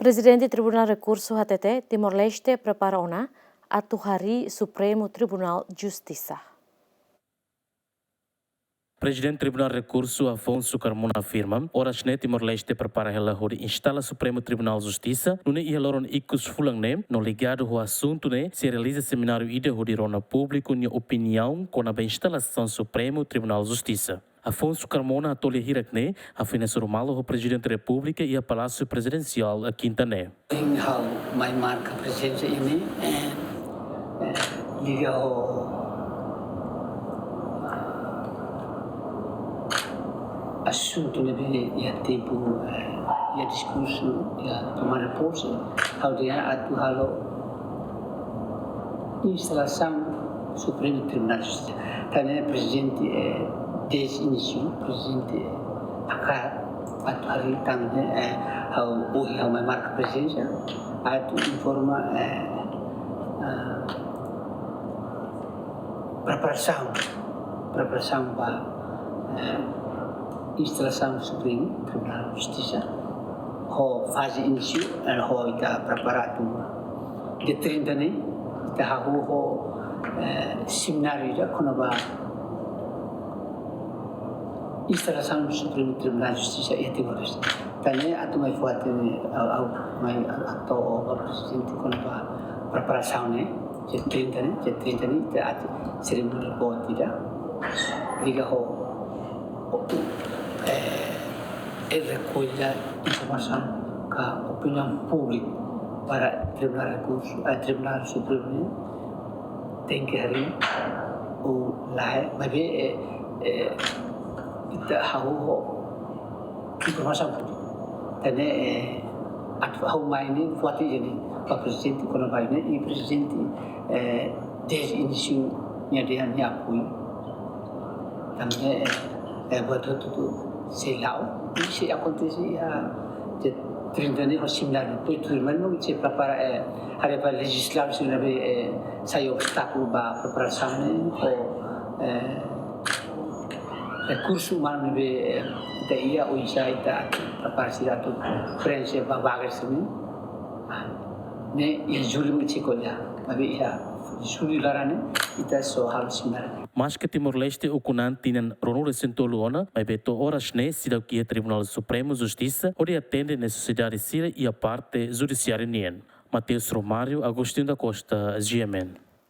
Presidente Tribunal Recurso HTT Timor-Leste prepara ona atu Hari Supremo Tribunal Justiça. Presidente Tribunal Recurso Afonso Carmona afirma, horas ne Timor-Leste prepara ela hori instala Supremo Tribunal Justiça, nune ia loron ikus fulang ne, no ligado ao assunto ne, se realiza seminário ide hori rona público ni opinião com a instalação Supremo Tribunal Justiça. Afonso Carmona atole hirakne, afina surmalo o Presidente da República e a Palácio Presidencial a Quintané. Mai marca a presença ini liga ao assunto lebih ia tempo ia discurso ia tomar posse hal dia atu halo instalação Supremo Tribunal Justiça também presidente desde início presidente akar atu hari também hal ohi hal mai marca presença atu informa preparação para instalação Supremo Tribunal Justiça, ho fase início, ho ita preparado de 30 ne, ita ho seminário da konaba instalação Supremo Tribunal Justiça e Timor-Leste. Tanya atu mai fuate mai atau o presidente konaba preparação ne, de 30 ne, ita ati cerimônia boa tidak, liga ho recolha informação com a opinião pública para Tribunal Supremo tem que haver o lá mas kita informação pública tane atau main fuati jadi Pak Presiden kono baine e presidente desde início dia akui também buat tudo sei lá isso acontece de 30 anos ao seminário depois tudo mas não se prepara hari para legislar se não sai obstáculo para preparação ou recurso humano da ia ou já está preparasi atau prensa bagai sini ne ia juli mesti kolha tapi ia juli larane kita soal seminário. Mas que Timor-Leste o Kunan tienen ronure sentoluona, mas beto horas ne sida que é Tribunal Supremo Justiça, onde atende necessidade sira e a parte judiciária nien. Mateus Romário, Agostinho da Costa, GMN.